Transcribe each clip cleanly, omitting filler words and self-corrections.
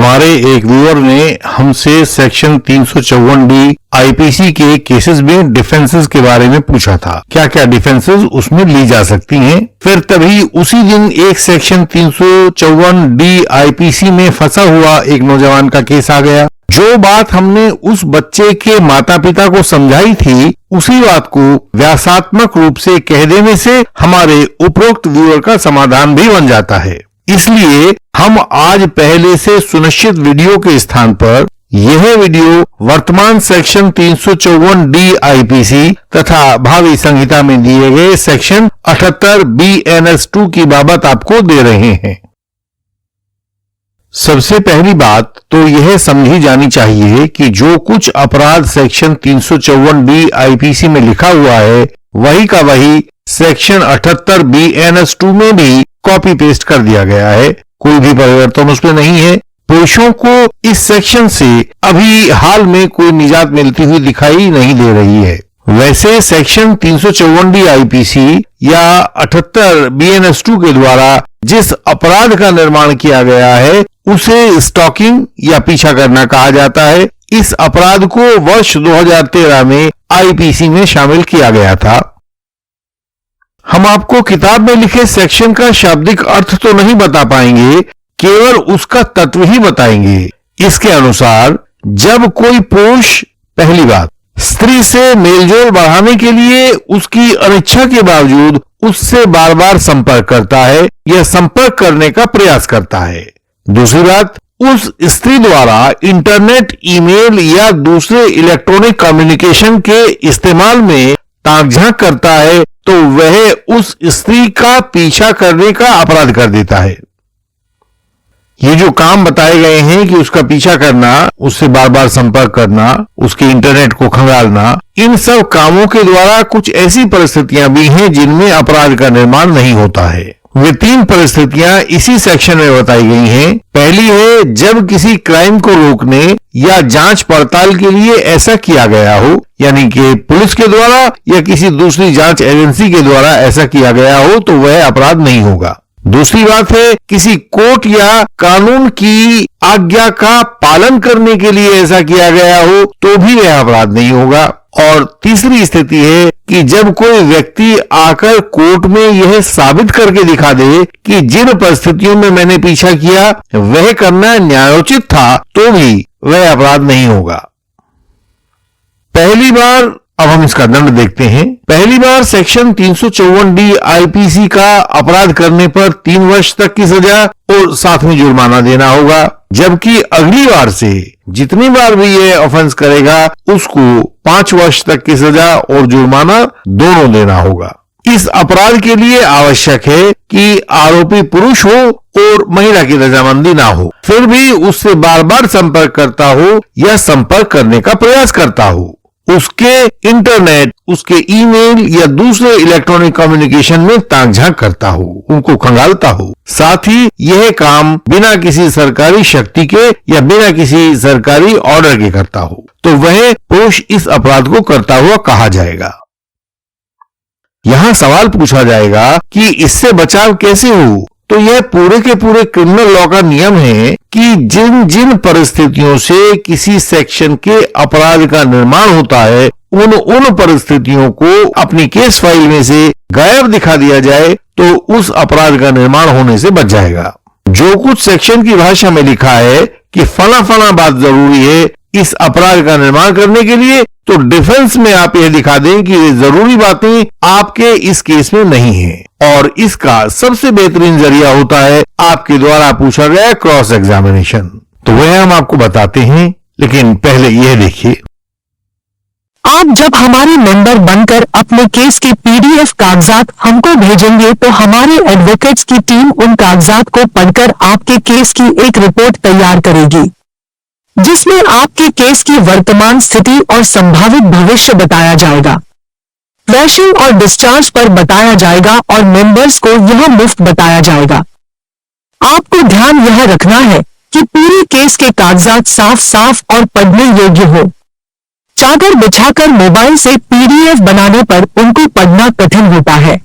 हमारे एक व्यूअर ने हमसे सेक्शन 354D आईपीसी के केसेस में डिफेंसेस के बारे में पूछा था। क्या क्या डिफेंसेस उसमें ली जा सकती हैं। फिर तभी उसी दिन एक सेक्शन 354D आईपीसी में फंसा हुआ एक नौजवान का केस आ गया। जो बात हमने उस बच्चे के माता पिता को समझाई थी, उसी बात को व्यासात्मक रूप से कह देने से हमारे उपरोक्त व्यूअर का समाधान भी बन जाता है। इसलिए हम आज पहले से सुनिश्चित वीडियो के स्थान पर यह वीडियो वर्तमान सेक्शन 354D आईपीसी तथा भावी संहिता में दिए गए सेक्शन 78 BNS2 की बाबत आपको दे रहे हैं। सबसे पहली बात तो यह समझी जानी चाहिए कि जो कुछ अपराध सेक्शन 354D आईपीसी में लिखा हुआ है, वही का वही सेक्शन 78 BNS2 में भी कॉपी पेस्ट कर दिया गया है। कोई भी परिवर्तन उसमें नहीं है। पुरुषों को इस सेक्शन से अभी हाल में कोई निजात मिलती हुई दिखाई नहीं दे रही है। वैसे सेक्शन 354D आईपीसी या 78 BNS2 के द्वारा जिस अपराध का निर्माण किया गया है, उसे स्टॉकिंग या पीछा करना कहा जाता है। इस अपराध को वर्ष 2013 में आईपीसी में शामिल किया गया था। हम आपको किताब में लिखे सेक्शन का शाब्दिक अर्थ तो नहीं बता पाएंगे, केवल उसका तत्व ही बताएंगे। इसके अनुसार जब कोई पुरुष, पहली बात, स्त्री से मेलजोल बढ़ाने के लिए उसकी अनिच्छा के बावजूद उससे बार बार संपर्क करता है या संपर्क करने का प्रयास करता है। दूसरी बात, उस स्त्री द्वारा इंटरनेट, ईमेल या दूसरे इलेक्ट्रॉनिक कम्युनिकेशन के इस्तेमाल में ताक-झांक करता है, तो वह उस स्त्री का पीछा करने का अपराध कर देता है। ये जो काम बताए गए हैं कि उसका पीछा करना, उससे बार बार संपर्क करना, उसके इंटरनेट को खंगालना, इन सब कामों के द्वारा कुछ ऐसी परिस्थितियां भी हैं जिनमें अपराध का निर्माण नहीं होता है। वे 3 परिस्थितियां इसी सेक्शन में बताई गई हैं। पहली है जब किसी क्राइम को रोकने या जांच पड़ताल के लिए ऐसा किया गया हो, यानी कि पुलिस के द्वारा या किसी दूसरी जांच एजेंसी के द्वारा ऐसा किया गया हो, तो वह अपराध नहीं होगा। दूसरी बात है किसी कोर्ट या कानून की आज्ञा का पालन करने के लिए ऐसा किया गया हो, तो भी वह अपराध नहीं होगा। और तीसरी स्थिति है कि जब कोई व्यक्ति आकर कोर्ट में यह साबित करके दिखा दे कि जिन परिस्थितियों में मैंने पीछा किया वह करना न्यायोचित था, तो भी वह अपराध नहीं होगा। पहली बार, अब हम इसका दंड देखते हैं। पहली बार सेक्शन 354D आईपीसी का अपराध करने पर 3 वर्ष तक की सजा और साथ में जुर्माना देना होगा, जबकि अगली बार से जितनी बार भी यह ऑफेंस करेगा उसको 5 वर्ष तक की सजा और जुर्माना दोनों देना होगा। इस अपराध के लिए आवश्यक है कि आरोपी पुरुष हो और महिला की रजामंदी ना हो, फिर भी उससे बार बार संपर्क करता हो या संपर्क करने का प्रयास करता हो, उसके इंटरनेट, उसके ईमेल या दूसरे इलेक्ट्रॉनिक कम्युनिकेशन में ताक-झांक करता हो, उनको खंगालता हो। साथ ही यह काम बिना किसी सरकारी शक्ति के या बिना किसी सरकारी ऑर्डर के करता हो, तो वह पुरुष इस अपराध को करता हुआ कहा जाएगा। यहां सवाल पूछा जाएगा कि इससे बचाव कैसे हो, तो यह पूरे के पूरे क्रिमिनल लॉ का नियम है कि जिन जिन परिस्थितियों से किसी सेक्शन के अपराध का निर्माण होता है, उन परिस्थितियों को अपनी केस फाइल में से गायब दिखा दिया जाए तो उस अपराध का निर्माण होने से बच जाएगा। जो कुछ सेक्शन की भाषा में लिखा है कि फला फला बात जरूरी है इस अपराध का निर्माण करने के लिए, तो डिफेंस में आप यह दिखा दें कि ये जरूरी बातें आपके इस केस में नहीं है, और इसका सबसे बेहतरीन जरिया होता है आपके द्वारा पूछा गया क्रॉस एग्जामिनेशन। तो वह हम आपको बताते हैं, लेकिन पहले यह देखिए। आप जब हमारे मेंबर बनकर अपने केस के पीडीएफ कागजात हमको भेजेंगे, तो हमारे एडवोकेट्स की टीम उन कागजात को पढ़कर आपके केस की एक रिपोर्ट तैयार करेगी, जिसमें आपके केस की वर्तमान स्थिति और संभावित भविष्य बताया जाएगा। फ्लैशिंग और डिस्चार्ज पर बताया जाएगा और मेंबर्स को यह मुफ्त बताया जाएगा। आपको ध्यान यह रखना है कि पूरे केस के कागजात साफ साफ और पढ़ने योग्य हो। चादर बिछाकर मोबाइल से पीडीएफ बनाने पर उनको पढ़ना कठिन होता है।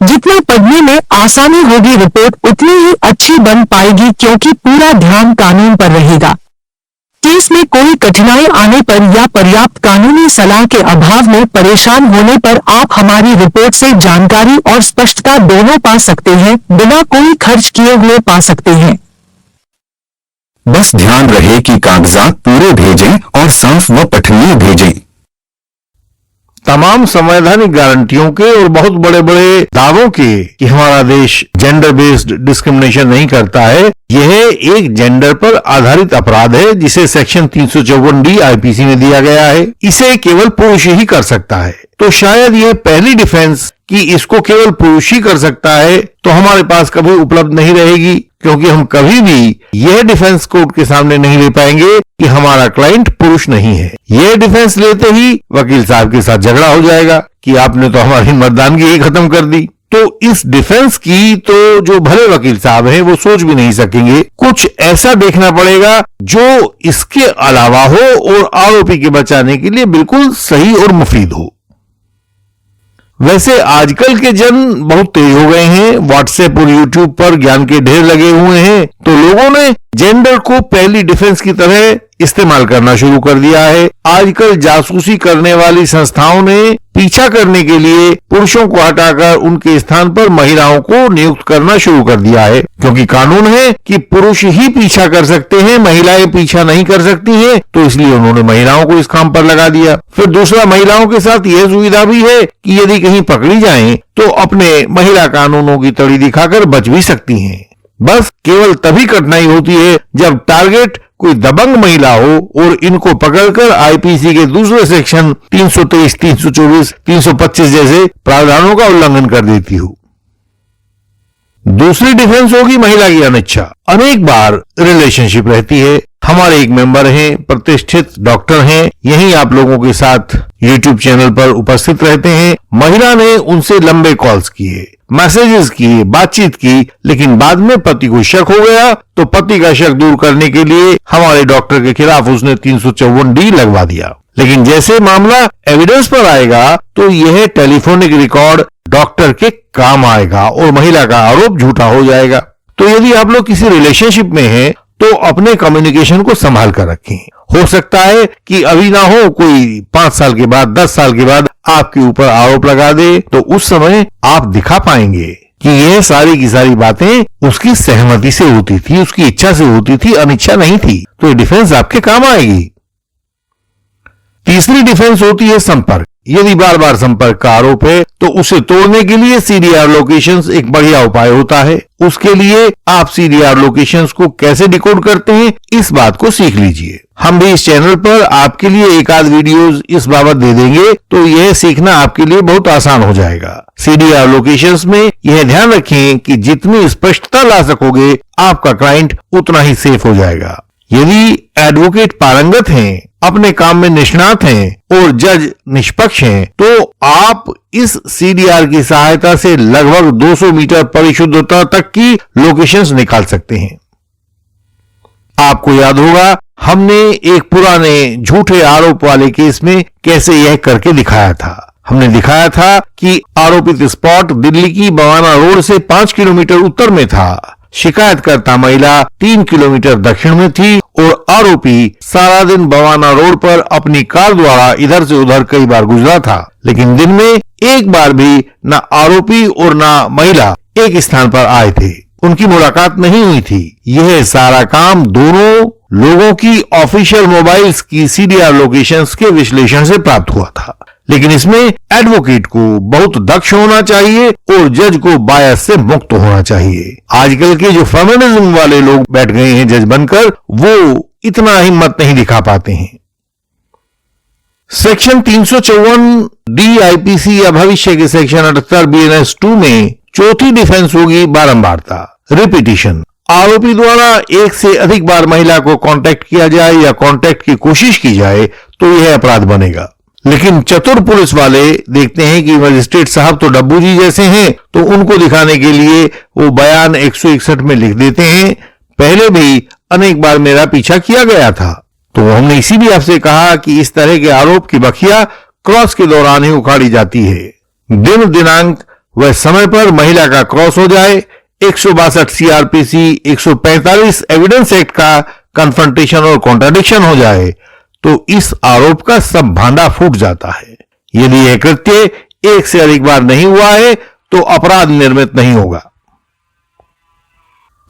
जितना पढ़ने में आसानी होगी रिपोर्ट उतनी ही अच्छी बन पाएगी, क्योंकि पूरा ध्यान कानून पर रहेगा। केस में कोई कठिनाई आने पर या पर्याप्त कानूनी सलाह के अभाव में परेशान होने पर आप हमारी रिपोर्ट से जानकारी और स्पष्टता दोनों पा सकते हैं, बिना कोई खर्च किए हुए पा सकते हैं। बस ध्यान रहे कि कागजात पूरे भेजें और साफ व पठनीय भेजें। तमाम संवैधानिक गारंटियों के और बहुत बड़े बड़े दावों के कि हमारा देश जेंडर बेस्ड डिस्क्रिमिनेशन नहीं करता है, यह एक जेंडर पर आधारित अपराध है जिसे सेक्शन 354D आईपीसी में दिया गया है। इसे केवल पुरुष ही कर सकता है। तो शायद यह पहली डिफेंस कि इसको केवल पुरुष ही कर सकता है तो हमारे पास कभी उपलब्ध नहीं रहेगी, क्योंकि हम कभी भी यह डिफेंस कोर्ट के सामने नहीं ले पाएंगे कि हमारा क्लाइंट पुरुष नहीं है। यह डिफेंस लेते ही वकील साहब के साथ झगड़ा हो जाएगा कि आपने तो हमारी मर्दानगी ही खत्म कर दी। तो इस डिफेंस की तो जो भले वकील साहब हैं वो सोच भी नहीं सकेंगे। कुछ ऐसा देखना पड़ेगा जो इसके अलावा हो और आरोपी के बचाने के लिए बिल्कुल सही और मुफीद हो। वैसे आजकल के जन बहुत तेज हो गए हैं, व्हाट्सएप और यूट्यूब पर ज्ञान के ढेर लगे हुए हैं, तो लोगों ने जेंडर को पहली डिफेंस की तरह इस्तेमाल करना शुरू कर दिया है। आजकल जासूसी करने वाली संस्थाओं ने पीछा करने के लिए पुरुषों को हटाकर उनके स्थान पर महिलाओं को नियुक्त करना शुरू कर दिया है, क्योंकि कानून है कि पुरुष ही पीछा कर सकते हैं, महिलाएं पीछा नहीं कर सकती हैं, तो इसलिए उन्होंने महिलाओं को इस काम पर लगा दिया। फिर दूसरा, महिलाओं के साथ यह सुविधा भी है कि यदि कहीं पकड़ी जाएं तो अपने महिला कानूनों की तड़ी दिखाकर बच भी सकती हैं। बस केवल तभी कठिनाई होती है जब टारगेट कोई दबंग महिला हो और इनको पकड़कर आईपीसी के दूसरे सेक्शन 323, 324, 325 जैसे प्रावधानों का उल्लंघन कर देती हो। दूसरी डिफेंस होगी महिला की अनिच्छा। अनेक बार रिलेशनशिप रहती है, हमारे एक मेंबर हैं, प्रतिष्ठित डॉक्टर हैं, यही आप लोगों के साथ यूट्यूब चैनल पर उपस्थित रहते हैं। महिला ने उनसे लंबे कॉल्स किए, मैसेजेस किए, बातचीत की, लेकिन बाद में पति को शक हो गया, तो पति का शक दूर करने के लिए हमारे डॉक्टर के खिलाफ उसने 354D लगवा दिया। लेकिन जैसे मामला एविडेंस पर आएगा तो यह टेलीफोनिक रिकॉर्ड डॉक्टर के काम आएगा और महिला का आरोप झूठा हो जाएगा। तो यदि आप लोग किसी रिलेशनशिप में हैं तो अपने कम्युनिकेशन को संभाल कर रखें। हो सकता है कि अभी ना हो, कोई 5 साल के बाद, 10 साल के बाद आपके ऊपर आरोप लगा दे, तो उस समय आप दिखा पाएंगे कि यह सारी की सारी बातें उसकी सहमति से होती थी, उसकी इच्छा से होती थी, अनिच्छा नहीं थी। तो ये डिफेंस आपके काम आएगी। तीसरी डिफेंस होती है संपर्क। यदि बार बार संपर्क का आरोप है तो उसे तोड़ने के लिए सीडीआर लोकेशंस एक बढ़िया उपाय होता है। उसके लिए आप सीडीआर लोकेशंस को कैसे डिकोड करते हैं, इस बात को सीख लीजिए। हम भी इस चैनल पर आपके लिए एक आध वीडियोस इस बाबत दे देंगे, तो यह सीखना आपके लिए बहुत आसान हो जाएगा। सीडीआर लोकेशंस में यह ध्यान रखें कि जितनी स्पष्टता ला सकोगे आपका क्लाइंट उतना ही सेफ हो जाएगा। यदि एडवोकेट पारंगत हैं, अपने काम में निष्णात हैं और जज निष्पक्ष हैं, तो आप इस सीडीआर की सहायता से लगभग 200 मीटर परिशुद्धता तक की लोकेशंस निकाल सकते हैं। आपको याद होगा हमने एक पुराने झूठे आरोप वाले केस में कैसे यह करके दिखाया था। हमने दिखाया था कि आरोपित स्पॉट दिल्ली की बवाना रोड से 5 किलोमीटर उत्तर में था। शिकायतकर्ता महिला 3 किलोमीटर दक्षिण में थी और आरोपी सारा दिन बवाना रोड पर अपनी कार द्वारा इधर से उधर कई बार गुजरा था, लेकिन दिन में एक बार भी न आरोपी और न महिला एक स्थान पर आए थे, उनकी मुलाकात नहीं हुई थी। यह सारा काम दोनों लोगों की ऑफिशियल मोबाइल्स की सीडीआर लोकेशंस के विश्लेषण से प्राप्त हुआ था। लेकिन इसमें एडवोकेट को बहुत दक्ष होना चाहिए और जज को बायस से मुक्त होना चाहिए। आजकल के जो फेमिनिज्म वाले लोग बैठ गए हैं जज बनकर, वो इतना हिम्मत नहीं दिखा पाते हैं। सेक्शन 354D आईपीसी या भविष्य के सेक्शन 78 BNS 2 में चौथी डिफेंस होगी बारंबारता, रिपीटिशन। आरोपी द्वारा एक से अधिक बार महिला को कांटेक्ट किया जाए या कांटेक्ट की कोशिश की जाए तो यह अपराध बनेगा। लेकिन चतुर पुलिस वाले देखते हैं कि मजिस्ट्रेट साहब तो डब्बू जी जैसे हैं, तो उनको दिखाने के लिए वो बयान 161 में लिख देते हैं, पहले भी अनेक बार मेरा पीछा किया गया था। तो हमने इसी भी आपसे कहा कि इस तरह के आरोप की बखिया क्रॉस के दौरान ही उखाड़ी जाती है। दिन दिनांक वह समय पर महिला का क्रॉस हो जाए, 162 सीआरपीसी 145 एविडेंस एक्ट का कन्फ्रंटेशन और कॉन्ट्राडिक्शन हो जाए, तो इस आरोप का सब भांडा फूट जाता है। यदि यह कृत्य एक से अधिक बार नहीं हुआ है तो अपराध निर्मित नहीं होगा।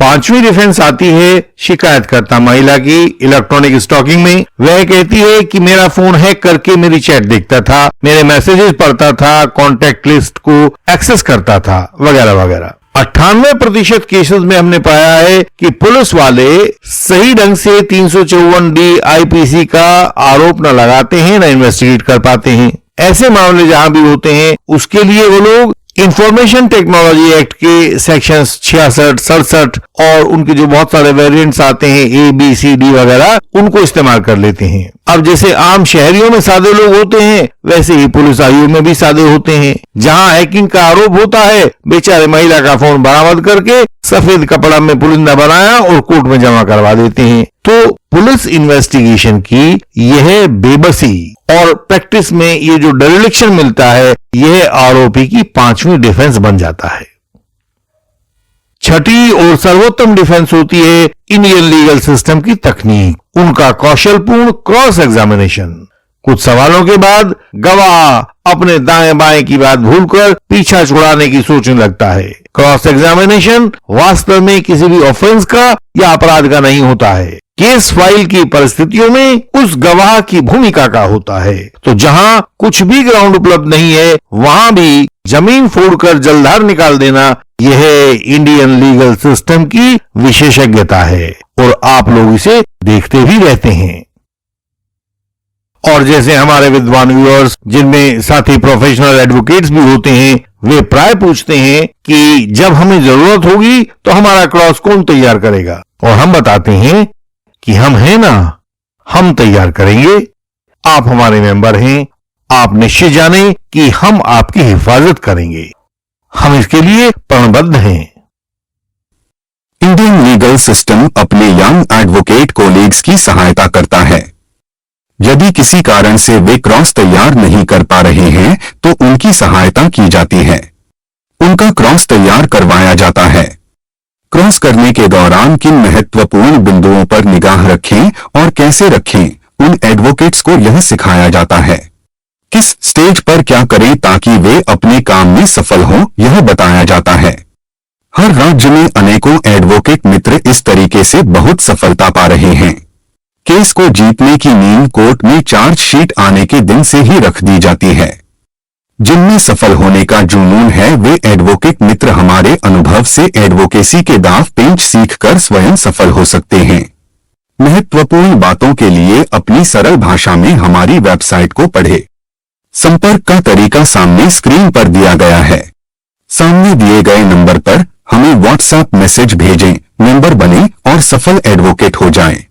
पांचवी डिफेंस आती है शिकायतकर्ता महिला की इलेक्ट्रॉनिक स्टॉकिंग में। वह कहती है कि मेरा फोन हैक करके मेरी चैट देखता था, मेरे मैसेजेस पढ़ता था, कॉन्टैक्ट लिस्ट को एक्सेस करता था, वगैरह वगैरह। 98% केसेस में हमने पाया है कि पुलिस वाले सही ढंग से 354D आईपीसी का आरोप न लगाते हैं, न इन्वेस्टिगेट कर पाते हैं। ऐसे मामले जहां भी होते हैं उसके लिए वो लोग इंफॉर्मेशन टेक्नोलॉजी एक्ट के सेक्शंस 66, 67 और उनके जो बहुत सारे वेरिएंट्स आते हैं ABCD वगैरह, उनको इस्तेमाल कर लेते हैं। अब जैसे आम शहरियों में सादे लोग होते हैं, वैसे ही पुलिस आयुओं में भी सादे होते हैं। जहां हैकिंग का आरोप होता है, बेचारे महिला का फोन बरामद करके सफेद कपड़ा में पुलिंदा बनाया और कोर्ट में जमा करवा देते हैं। तो पुलिस इन्वेस्टिगेशन की यह बेबसी और प्रैक्टिस में ये जो डेरिलेक्शन मिलता है, यह आरोपी की पांचवी डिफेंस बन जाता है। छठी और सर्वोत्तम डिफेंस होती है इंडियन लीगल सिस्टम की तकनीक, उनका कौशलपूर्ण क्रॉस एग्जामिनेशन। कुछ सवालों के बाद गवाह अपने दाएं बाएं की बात भूलकर पीछा छुड़ाने की सोचने लगता है। क्रॉस एग्जामिनेशन वास्तव में किसी भी ऑफेंस का या अपराध का नहीं होता है, केस फाइल की परिस्थितियों में उस गवाह की भूमिका का होता है। तो जहां कुछ भी ग्राउंड उपलब्ध नहीं है, वहां भी जमीन फोड़कर जलधार निकाल देना, यह इंडियन लीगल सिस्टम की विशेषज्ञता है और आप लोग इसे देखते भी रहते हैं। और जैसे हमारे विद्वान व्यूअर्स, जिनमें साथी प्रोफेशनल एडवोकेट्स भी होते हैं, वे प्राय पूछते हैं कि जब हमें जरूरत होगी तो हमारा क्रॉस कौन तैयार करेगा, और हम बताते हैं कि हम हैं ना, हम तैयार करेंगे। आप हमारे मेंबर हैं, आप निश्चित जानें कि हम आपकी हिफाजत करेंगे, हम इसके लिए प्रणबद्ध हैं। इंडियन लीगल सिस्टम अपने यंग एडवोकेट कोलीग्स की सहायता करता है। यदि किसी कारण से वे क्रॉस तैयार नहीं कर पा रहे हैं तो उनकी सहायता की जाती है, उनका क्रॉस तैयार करवाया जाता है। क्रॉस करने के दौरान किन महत्वपूर्ण बिंदुओं पर निगाह रखें और कैसे रखें, उन एडवोकेट्स को यह सिखाया जाता है। किस स्टेज पर क्या करें ताकि वे अपने काम में सफल हों, यह बताया जाता है। हर राज्य में अनेकों एडवोकेट मित्र इस तरीके से बहुत सफलता पा रहे हैं। केस को जीतने की नींव कोर्ट में चार्जशीट आने के दिन से ही रख दी जाती है। जिनमें सफल होने का जुनून है, वे एडवोकेट मित्र हमारे अनुभव से एडवोकेसी के दांव पेंच सीखकर स्वयं सफल हो सकते हैं। महत्वपूर्ण बातों के लिए अपनी सरल भाषा में हमारी वेबसाइट को पढ़ें। संपर्क का तरीका सामने स्क्रीन पर दिया गया है। सामने दिए गए नंबर पर हमें व्हाट्सएप मैसेज भेजें, मेंबर बनें और सफल एडवोकेट हो जाएं।